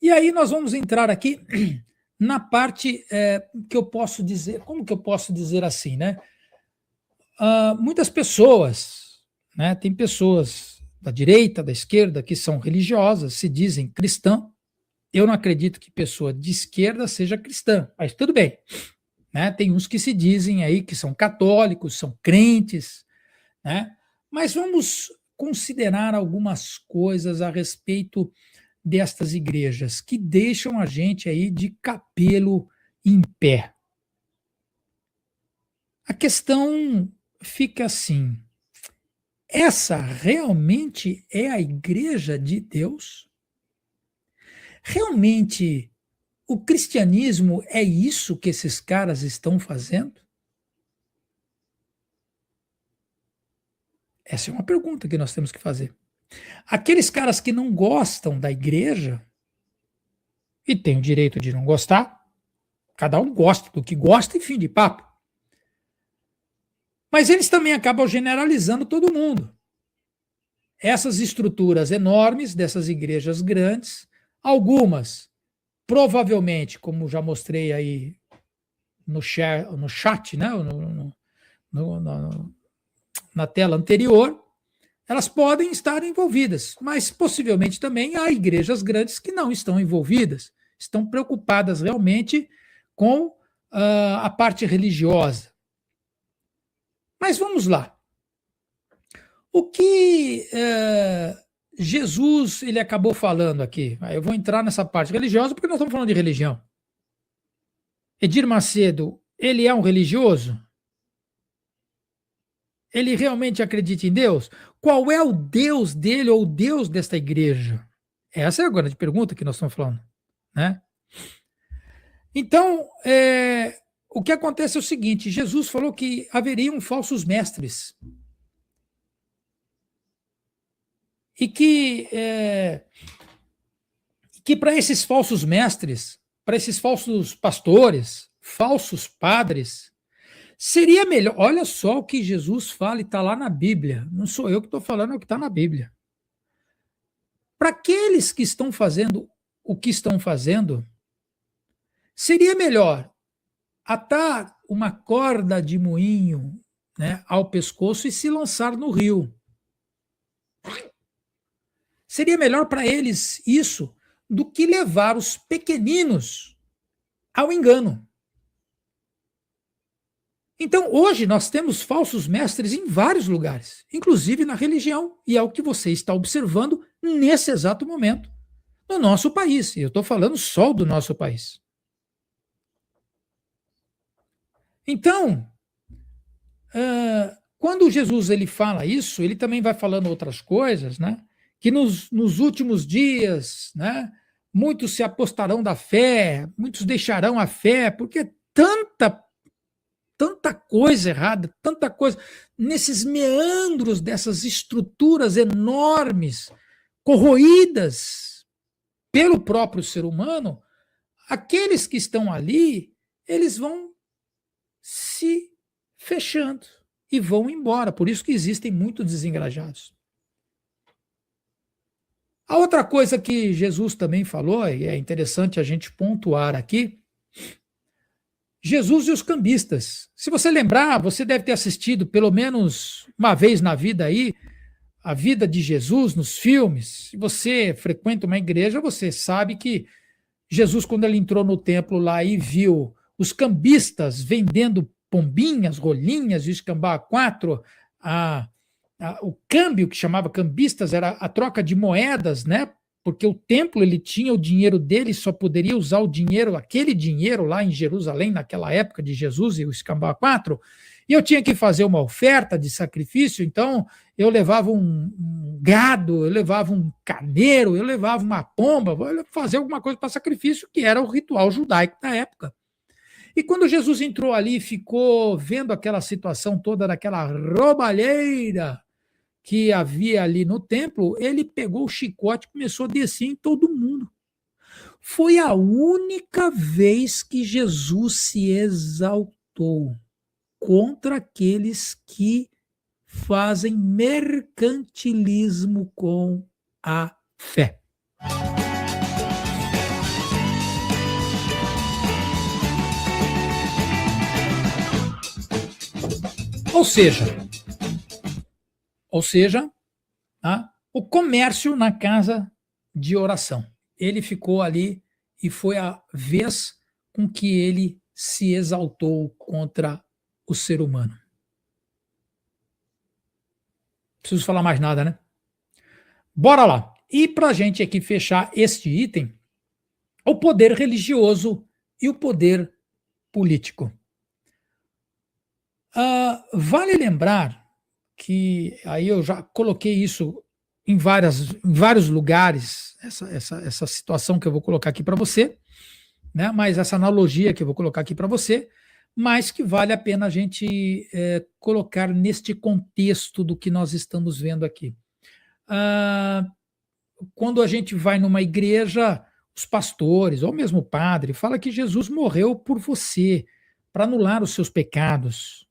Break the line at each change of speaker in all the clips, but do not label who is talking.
E aí nós vamos entrar aqui na parte que eu posso dizer, como que eu posso dizer assim, né? Muitas pessoas, né? Tem pessoas da direita, da esquerda, que são religiosas, se dizem cristã. Eu não acredito que pessoa de esquerda seja cristã, mas tudo bem, né? Tem uns que se dizem aí que são católicos, são crentes, né? Mas vamos considerar algumas coisas a respeito destas igrejas que deixam a gente aí de cabelo em pé. A questão fica assim: essa realmente é a igreja de Deus? Realmente o cristianismo é isso que esses caras estão fazendo? Essa é uma pergunta que nós temos que fazer. Aqueles caras que não gostam da igreja, e têm o direito de não gostar, cada um gosta do que gosta e fim de papo. Mas eles também acabam generalizando todo mundo. Essas estruturas enormes dessas igrejas grandes, algumas, provavelmente, como já mostrei aí no chat, né, na tela anterior, elas podem estar envolvidas, mas possivelmente também há igrejas grandes que não estão envolvidas, estão preocupadas realmente com a parte religiosa. Mas vamos lá. O que Jesus ele acabou falando aqui? Eu vou entrar nessa parte religiosa porque nós estamos falando de religião. Edir Macedo, ele é um religioso? Ele realmente acredita em Deus? Qual é o Deus dele ou o Deus desta igreja? Essa é a grande pergunta que nós estamos falando, né? Então, o que acontece é o seguinte: Jesus falou que haveriam falsos mestres. E que para esses falsos mestres, para esses falsos pastores, falsos padres, seria melhor. Olha só o que Jesus fala e está lá na Bíblia. Não sou eu que estou falando, é o que está na Bíblia. Para aqueles que estão fazendo o que estão fazendo, seria melhor atar uma corda de moinho, né, ao pescoço e se lançar no rio. Seria melhor para eles isso do que levar os pequeninos ao engano. Então, hoje nós temos falsos mestres em vários lugares, inclusive na religião, e é o que você está observando nesse exato momento, no nosso país. E eu estou falando só do nosso país. Então, quando Jesus ele fala isso, ele também vai falando outras coisas, né? Que nos últimos dias, né, muitos se apostarão da fé, muitos deixarão a fé, porque tanta coisa errada, tanta coisa, nesses meandros dessas estruturas enormes, corroídas pelo próprio ser humano, aqueles que estão ali, eles vão se fechando e vão embora. Por isso que existem muitos desengajados. A outra coisa que Jesus também falou, e é interessante a gente pontuar aqui, Jesus e os cambistas. Se você lembrar, você deve ter assistido pelo menos uma vez na vida aí, a vida de Jesus nos filmes. Se você frequenta uma igreja, você sabe que Jesus, quando ele entrou no templo lá e viu os cambistas vendendo pombinhas, rolinhas, o escambau a quatro, o câmbio que chamava cambistas era a troca de moedas, né? Porque o templo ele tinha o dinheiro dele, só poderia usar o dinheiro, aquele dinheiro lá em Jerusalém, naquela época de Jesus e o escambau a quatro, e eu tinha que fazer uma oferta de sacrifício, então eu levava um gado, eu levava um carneiro, eu levava uma pomba, vou fazer alguma coisa para sacrifício, que era o ritual judaico da época. E quando Jesus entrou ali e ficou vendo aquela situação toda, daquela roubalheira que havia ali no templo, ele pegou o chicote e começou a descer em todo mundo. Foi a única vez que Jesus se exaltou contra aqueles que fazem mercantilismo com a fé. Ou seja, tá? O comércio na casa de oração. Ele ficou ali e foi a vez com que ele se exaltou contra o ser humano. Não preciso falar mais nada, né? Bora lá. E para a gente aqui fechar este item, o poder religioso e o poder político. Vale lembrar que aí eu já coloquei isso em vários lugares, essa situação que eu vou colocar aqui para você, né? Mas essa analogia que eu vou colocar aqui para você, mas que vale a pena a gente colocar neste contexto do que nós estamos vendo aqui. Quando a gente vai numa igreja, os pastores, ou mesmo o padre, fala que Jesus morreu por você, para anular os seus pecados,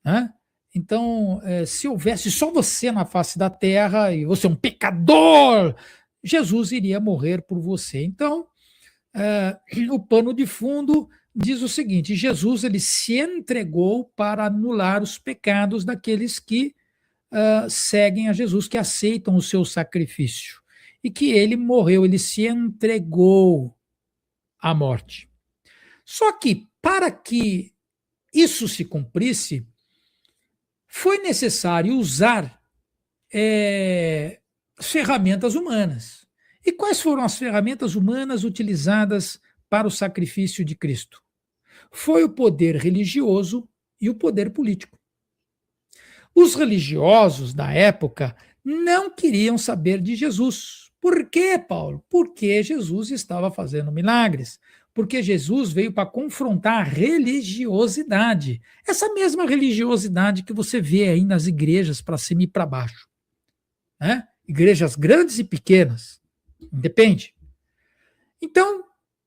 né? Então, se houvesse só você na face da terra e você é um pecador, Jesus iria morrer por você. Então, o pano de fundo diz o seguinte: Jesus ele se entregou para anular os pecados daqueles que seguem a Jesus, que aceitam o seu sacrifício. E que ele morreu, ele se entregou à morte. Só que, para que isso se cumprisse, foi necessário usar ferramentas humanas. E quais foram as ferramentas humanas utilizadas para o sacrifício de Cristo? Foi o poder religioso e o poder político. Os religiosos da época não queriam saber de Jesus. Por quê, Paulo? Porque Jesus estava fazendo milagres. Porque Jesus veio para confrontar a religiosidade. Essa mesma religiosidade que você vê aí nas igrejas para cima e para baixo. Né? Igrejas grandes e pequenas. Depende. Então,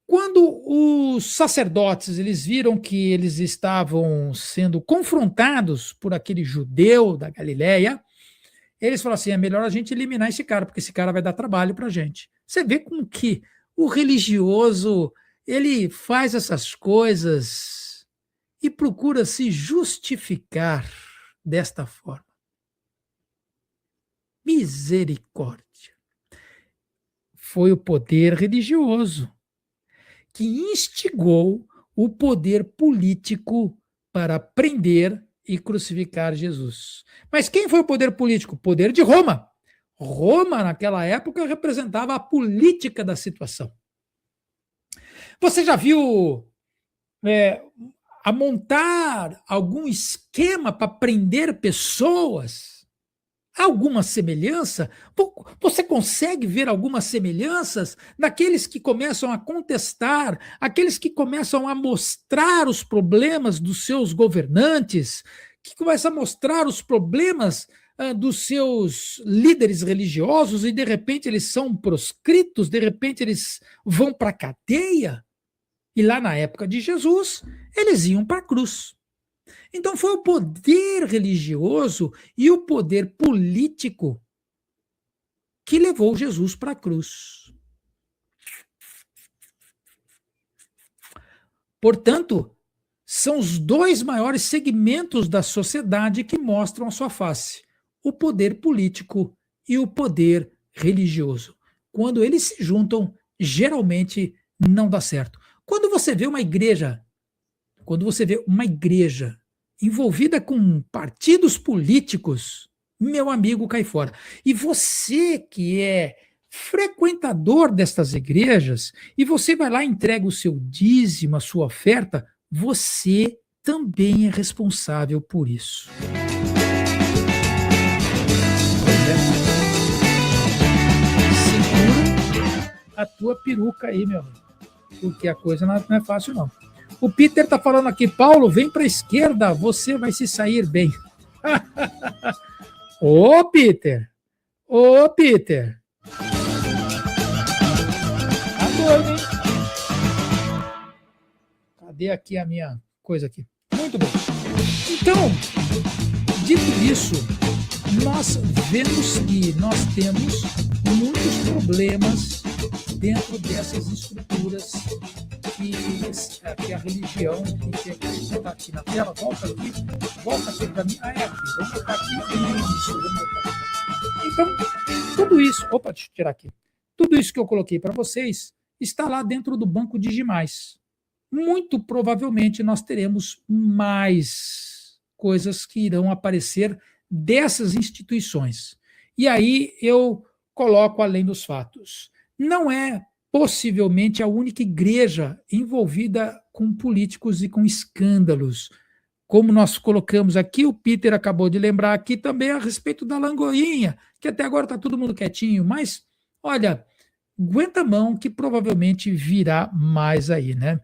quando os sacerdotes eles viram que eles estavam sendo confrontados por aquele judeu da Galileia, eles falaram assim: é melhor a gente eliminar esse cara, porque esse cara vai dar trabalho para a gente. Você vê como que o religioso ele faz essas coisas e procura se justificar desta forma. Misericórdia. Foi o poder religioso que instigou o poder político para prender e crucificar Jesus. Mas quem foi o poder político? O poder de Roma. Roma, naquela época, representava a política da situação. Você já viu a montar algum esquema para prender pessoas? Há alguma semelhança? Você consegue ver algumas semelhanças naqueles que começam a contestar, aqueles que começam a mostrar os problemas dos seus governantes, que começam a mostrar os problemas dos seus líderes religiosos e de repente eles são proscritos, de repente eles vão para a cadeia? E lá na época de Jesus, eles iam para a cruz. Então foi o poder religioso e o poder político que levou Jesus para a cruz. Portanto, são os dois maiores segmentos da sociedade que mostram a sua face: o poder político e o poder religioso. Quando eles se juntam, geralmente não dá certo. Quando você vê uma igreja envolvida com partidos políticos, meu amigo, cai fora. E você que é frequentador destas igrejas, e você vai lá e entrega o seu dízimo, a sua oferta, você também é responsável por isso. Segura a tua peruca aí, meu amigo, porque a coisa não é fácil, não. O Peter está falando aqui: Paulo, vem para a esquerda, você vai se sair bem. Ô, Peter! Ô, Peter! Tá doido, hein? Cadê aqui a minha coisa aqui? Muito bem. Então, dito isso, nós vemos que nós temos muitos problemas dentro dessas estruturas aqui a religião que está aqui na tela. Volta aqui para mim. É aqui. Vamos botar aqui. Isso, vamos botar aqui. Então, tudo isso. Opa, deixa eu tirar aqui. Tudo isso que eu coloquei para vocês está lá dentro do banco Digimais. Muito provavelmente nós teremos mais coisas que irão aparecer dessas instituições. E aí eu coloco além dos fatos. Não é possivelmente a única igreja envolvida com políticos e com escândalos. Como nós colocamos aqui, o Peter acabou de lembrar aqui também a respeito da Lagoinha, que até agora está todo mundo quietinho, mas, olha, aguenta a mão que provavelmente virá mais aí, né?